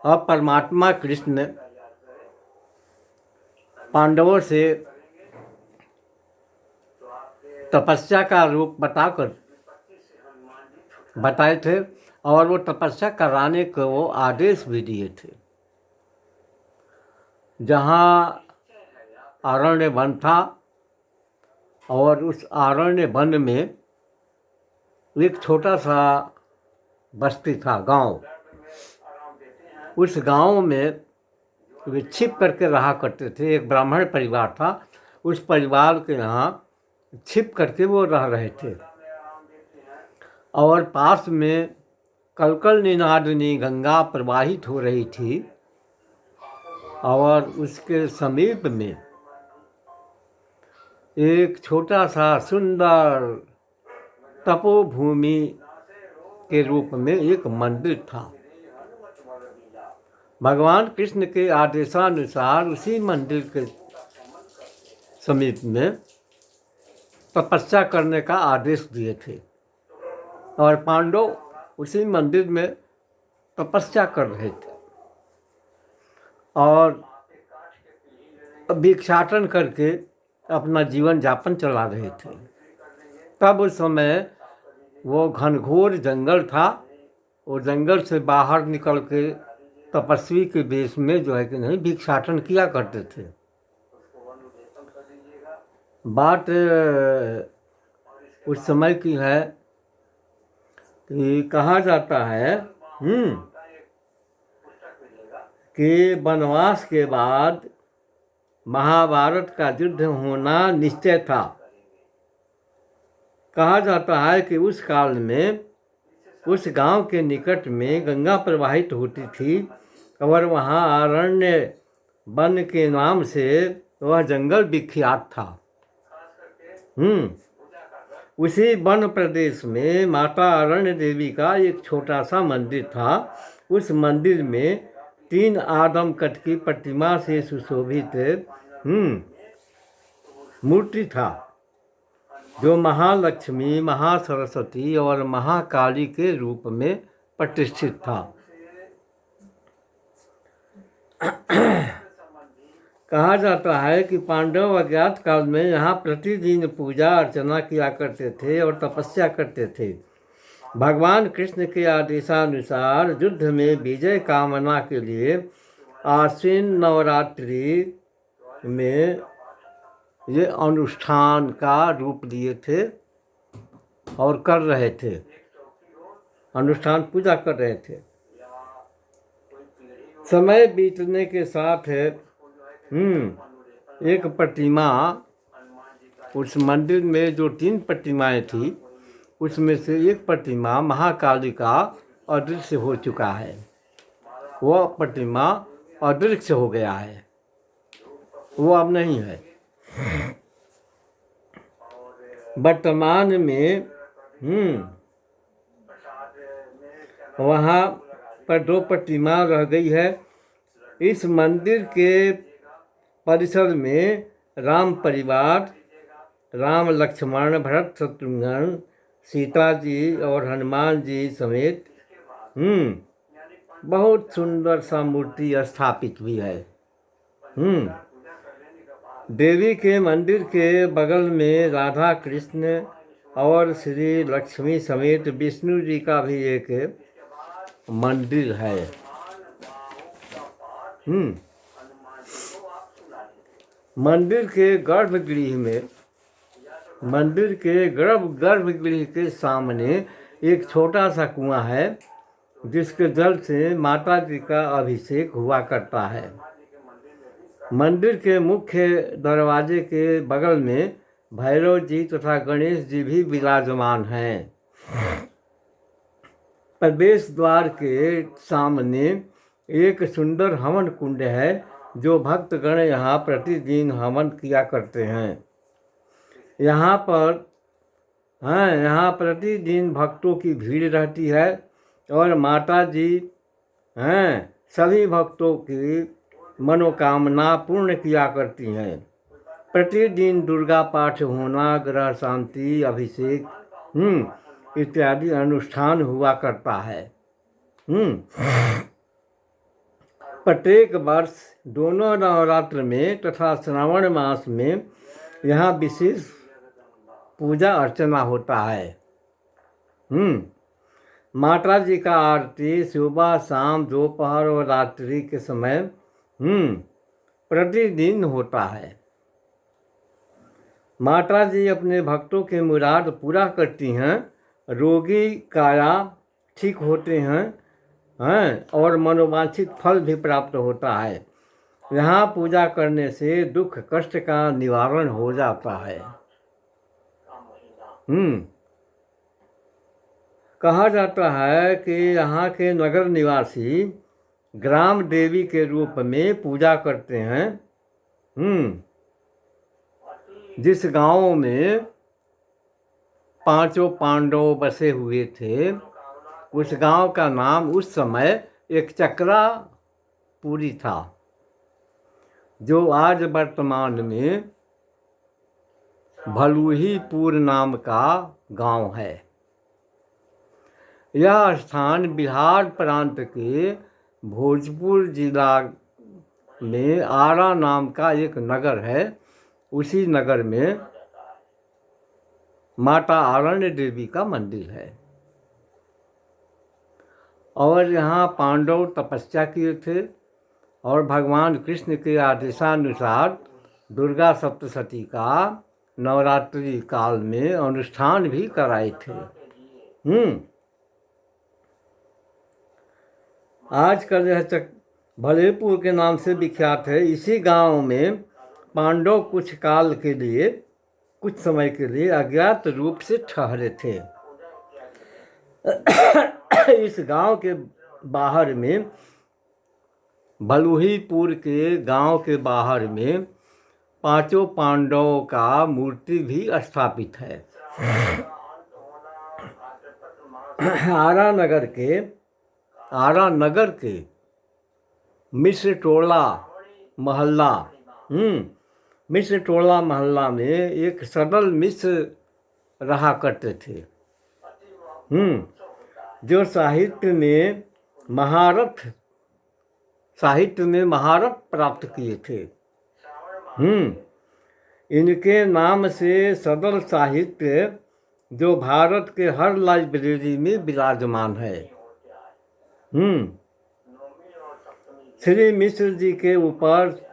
अब परमात्मा कृष्ण पांडवों से तपस्या का रूप बताए थे और वो तपस्या कराने को वो आदेश भी दिए थे। जहाँ अरण्य वन था और उस अरण्य वन में एक छोटा सा बस्ती था, गांव। उस गांव में वे छिप करके रहा करते थे। एक ब्राह्मण परिवार था, उस परिवार के यहाँ छिप करके वो रह रहे थे। और पास में कलकल निनादनी गंगा प्रवाहित हो रही थी और उसके समीप में एक छोटा सा सुंदर तपोभूमि के रूप में एक मंदिर था। भगवान कृष्ण के आदेशानुसार उसी मंदिर के समीप में तपस्या करने का आदेश दिए थे और पांडव उसी मंदिर में तपस्या कर रहे थे और भिक्षाटन करके अपना जीवन यापन चला रहे थे। तब उस समय वो घनघोर जंगल था। वो जंगल से बाहर निकल के तपस्वी के वेश में जो है कि नहीं भिक्षाटन किया करते थे। बात उस समय की है कि कहा जाता है कि वनवास के बाद महाभारत का युद्ध होना निश्चय था। कहा जाता है कि उस काल में उस गांव के निकट में गंगा प्रवाहित होती थी और वहाँ अरण्य वन के नाम से वह जंगल विख्यात था। उसी वन प्रदेश में माता अरण्य देवी का एक छोटा सा मंदिर था। उस मंदिर में 3 आदम कद की प्रतिमा से सुशोभित मूर्ति था जो महालक्ष्मी, महासरस्वती और महाकाली के रूप में प्रतिष्ठित था। कहा जाता है कि पांडव अज्ञात काल में यहाँ प्रतिदिन पूजा अर्चना किया करते थे और तपस्या करते थे। भगवान कृष्ण के आदेशानुसार युद्ध में विजय कामना के लिए आश्विन नवरात्रि में ये अनुष्ठान का रूप लिए थे और कर रहे थे। अनुष्ठान पूजा कर रहे थे। समय बीतने के साथ एक प्रतिमा, उस मंदिर में जो 3 प्रतिमाएं थी उसमें से एक प्रतिमा महाकाली का अदृश्य हो चुका है। वह प्रतिमा अदृश्य हो गया है, वो अब नहीं है। वर्तमान में वहाँ पर 2 प्रतिमा रह गई है। इस मंदिर के परिसर में राम परिवार, राम लक्ष्मण भरत शत्रुघ्न, सीता जी और हनुमान जी समेत बहुत सुंदर सा मूर्ति स्थापित भी है। देवी के मंदिर के बगल में राधा कृष्ण और श्री लक्ष्मी समेत विष्णु जी का भी एक मंदिर है। मंदिर के गर्भगृह के सामने एक छोटा सा कुआं है जिसके जल से माता जी का अभिषेक हुआ करता है। मंदिर के मुख्य दरवाजे के बगल में भैरव जी तथा गणेश जी भी विराजमान हैं। प्रवेश द्वार के सामने एक सुंदर हवन कुंड है जो भक्तगण यहाँ प्रतिदिन हवन किया करते हैं। यहाँ प्रतिदिन भक्तों की भीड़ रहती है और माता जी सभी भक्तों की मनोकामना पूर्ण किया करती हैं। प्रतिदिन दुर्गा पाठ होना, ग्रह शांति, अभिषेक इत्यादि अनुष्ठान हुआ करता है। प्रत्येक वर्ष दोनों नवरात्र में तथा श्रावण मास में यहाँ विशेष पूजा अर्चना होता है। माता जी का आरती सुबह शाम दोपहर और रात्रि के समय प्रतिदिन होता है। माता जी अपने भक्तों के मुराद पूरा करती हैं, रोगी काया ठीक होते हैं और मनोवांछित फल भी प्राप्त होता है। यहाँ पूजा करने से दुख कष्ट का निवारण हो जाता है। कहा जाता है कि यहाँ के नगर निवासी ग्राम देवी के रूप में पूजा करते हैं। जिस गांव में पांचों पांडव बसे हुए थे, उस गांव का नाम उस समय एक चक्रापुरी था, जो आज वर्तमान में भलुहीपुर नाम का गांव है। यह स्थान बिहार प्रांत के भोजपुर जिला में आरा नाम का एक नगर है। उसी नगर में माता आरण्य देवी का मंदिर है और यहाँ पांडव तपस्या किए थे और भगवान कृष्ण के आदेशानुसार दुर्गा सप्तशती का नवरात्रि काल में अनुष्ठान भी कराए थे। आजकल यह भलेपुर के नाम से विख्यात है। इसी गांव में पांडव कुछ समय के लिए अज्ञात रूप से ठहरे थे। इस गांव के बाहर में, भलुहीपुर के गांव के बाहर में पांचों पांडवों का मूर्ति भी स्थापित है। आरा नगर के मिश्र टोला मोहल्ला में एक सदल मिश्र रहा करते थे, जो साहित्य में महारत प्राप्त किए थे। इनके नाम से सदल साहित्य जो भारत के हर लाइब्रेरी में विराजमान है। श्री मिश्र जी के ऊपर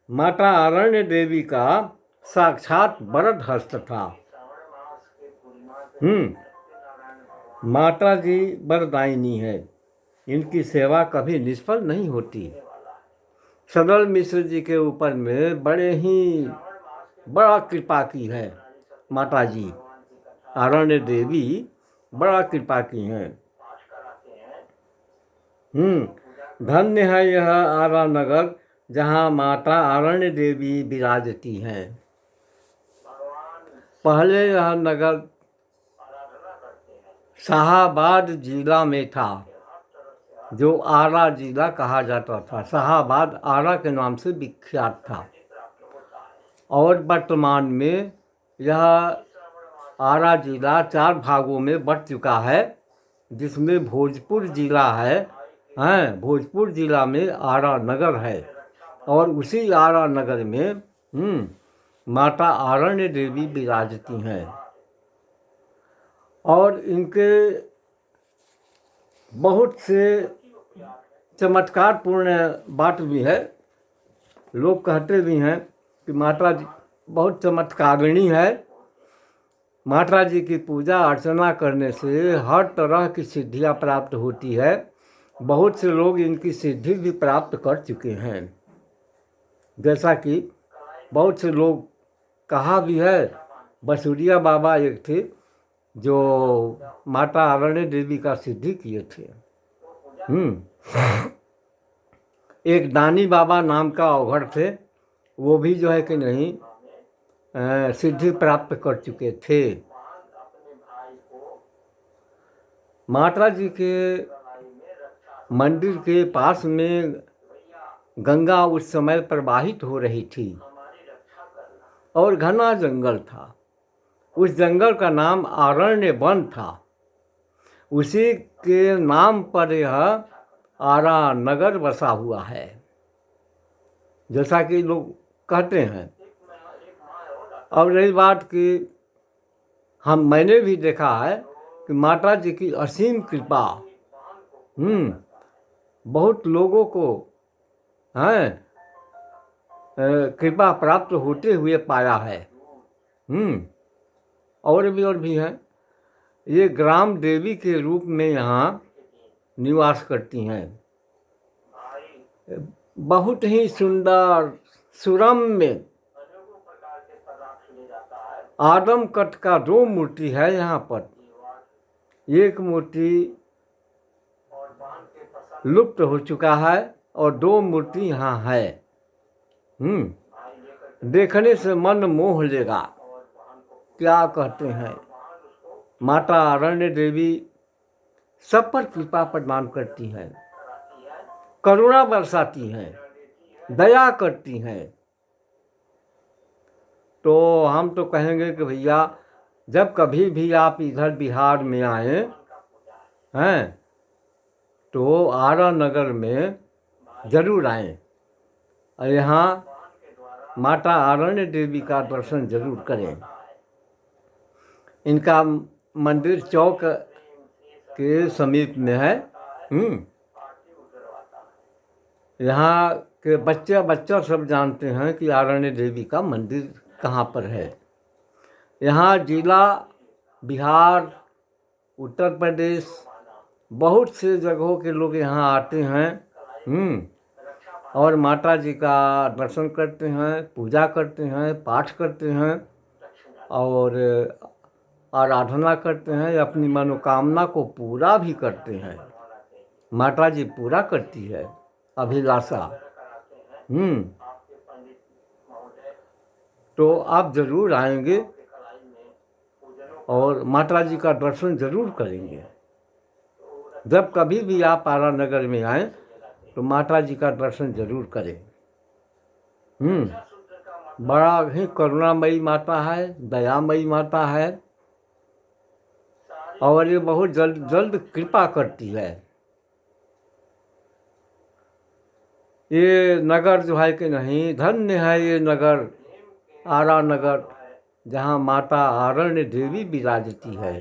माता आरण्य देवी का साक्षात वरद हस्त था। माता जी वरदायिनी है, इनकी सेवा कभी निष्फल नहीं होती। सदल मिश्र जी के ऊपर में बड़ा कृपा की है माता जी आरण्य देवी, बड़ा कृपा की हैं। धन्य है यह आरा नगर, जहाँ माता आरण्य देवी विराजती हैं। पहले यह नगर शाहाबाद जिला में था, जो आरा जिला कहा जाता था। शाहाबाद आरा के नाम से विख्यात था और वर्तमान में यह आरा जिला 4 भागों में बंट चुका है, जिसमें भोजपुर जिला है। भोजपुर जिला में आरा नगर है और उसी आरा नगर में माता आरण्य देवी विराजती हैं। और इनके बहुत से चमत्कारपूर्ण बात भी है। लोग कहते भी हैं कि माता जी बहुत चमत्कारिणी है। माता जी की पूजा अर्चना करने से हर तरह की सिद्धियां प्राप्त होती है। बहुत से लोग इनकी सिद्धि भी प्राप्त कर चुके हैं। जैसा कि बहुत से लोग कहा भी है, बसुरिया बाबा एक थे जो माता आरण्य देवी का सिद्धि किए थे। एक दानी बाबा नाम का अवघड़ थे, वो भी जो है कि नहीं सिद्धि प्राप्त कर चुके थे। माता जी के मंदिर के पास में गंगा उस समय प्रवाहित हो रही थी और घना जंगल था। उस जंगल का नाम आरण्य वन था। उसी के नाम पर यह आरा नगर बसा हुआ है। जैसा कि लोग कहते हैं। अब रही बात कि मैंने भी देखा है कि माता जी की असीम कृपा बहुत लोगों को है कृपा प्राप्त होते हुए पाया है। और भी हैं। ये ग्राम देवी के रूप में यहाँ निवास करती हैं। बहुत ही सुंदर सुरम्य आदम कट का 2 मूर्ति है यहाँ पर। एक मूर्ति लुप्त हो चुका है और 2 मूर्ति यहाँ है। देखने से मन मोह लेगा। क्या कहते हैं, माता अरण्य देवी सब पर कृपा प्रदान करती हैं, करुणा बरसाती हैं, दया करती हैं। तो हम तो कहेंगे कि भैया जब कभी भी आप इधर बिहार में आए हैं तो आरा नगर में जरूर आएं और यहाँ माता अरण्य देवी का दर्शन जरूर करें। इनका मंदिर चौक के समीप में है। यहाँ के बच्चा सब जानते हैं कि अरण्य देवी का मंदिर कहाँ पर है। यहाँ जिला बिहार, उत्तर प्रदेश, बहुत से जगहों के लोग यहाँ आते हैं और माता जी का दर्शन करते हैं, पूजा करते हैं, पाठ करते हैं और आराधना करते हैं, अपनी मनोकामना को पूरा भी करते हैं। माता जी पूरा करती है अभिलाषा। तो आप जरूर आएंगे और माता जी का दर्शन जरूर करेंगे। जब कभी भी आप आरा नगर में आएं तो माता जी का दर्शन जरूर करें। बड़ा ही करुणामयी माता है, दयामयी माता है और ये बहुत जल्द कृपा करती है। ये नगर जो है कि नहीं, धन्य है ये नगर, आरा नगर, जहाँ माता अरण्य देवी विराजती है।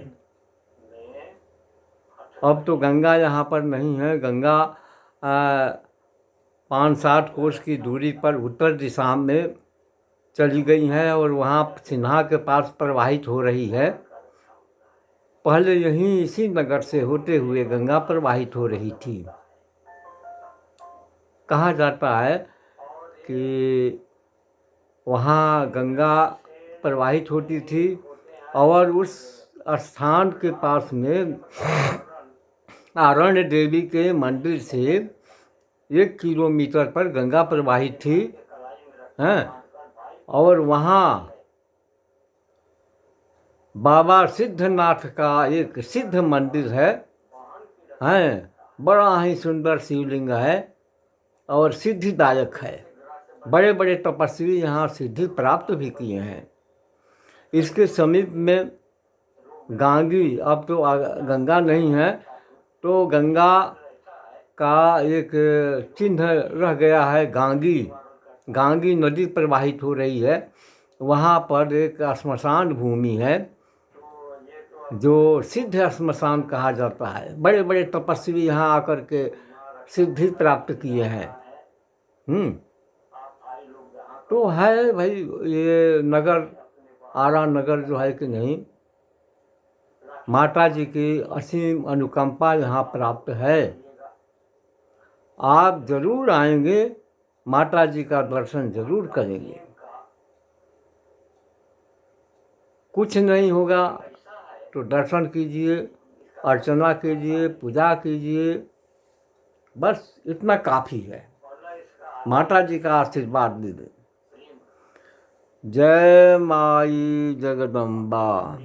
अब तो गंगा यहाँ पर नहीं है। गंगा 5-7 कोस की दूरी पर उत्तर दिशा में चली गई है और वहाँ सिन्हा के पास प्रवाहित हो रही है। पहले यहीं इसी नगर से होते हुए गंगा प्रवाहित हो रही थी। कहा जाता है कि वहाँ गंगा प्रवाहित होती थी और उस स्थान के पास में अरण्य देवी के मंदिर से 1 किलोमीटर पर गंगा प्रवाहित थी और वहाँ बाबा सिद्धनाथ का एक सिद्ध मंदिर है। बड़ा ही सुंदर शिवलिंग है और सिद्धिदायक है। बड़े बड़े तपस्वी यहाँ सिद्धि प्राप्त भी किए हैं। इसके समीप में गांगी, अब तो गंगा नहीं है तो गंगा का एक चिन्ह रह गया है। गांगी नदी प्रवाहित हो रही है। वहाँ पर एक श्मशान भूमि है जो सिद्ध श्मशान कहा जाता है। बड़े बड़े तपस्वी यहाँ आकर के सिद्धि प्राप्त किए हैं। तो है भाई ये नगर, आरा नगर जो है कि नहीं, माता जी की असीम अनुकंपा यहाँ प्राप्त है। आप जरूर आएंगे, माता जी का दर्शन जरूर करेंगे। कुछ नहीं होगा तो दर्शन कीजिए, अर्चना कीजिए, पूजा कीजिए, बस इतना काफ़ी है। माता जी का आशीर्वाद दे दें। जय माई जगदम्बा।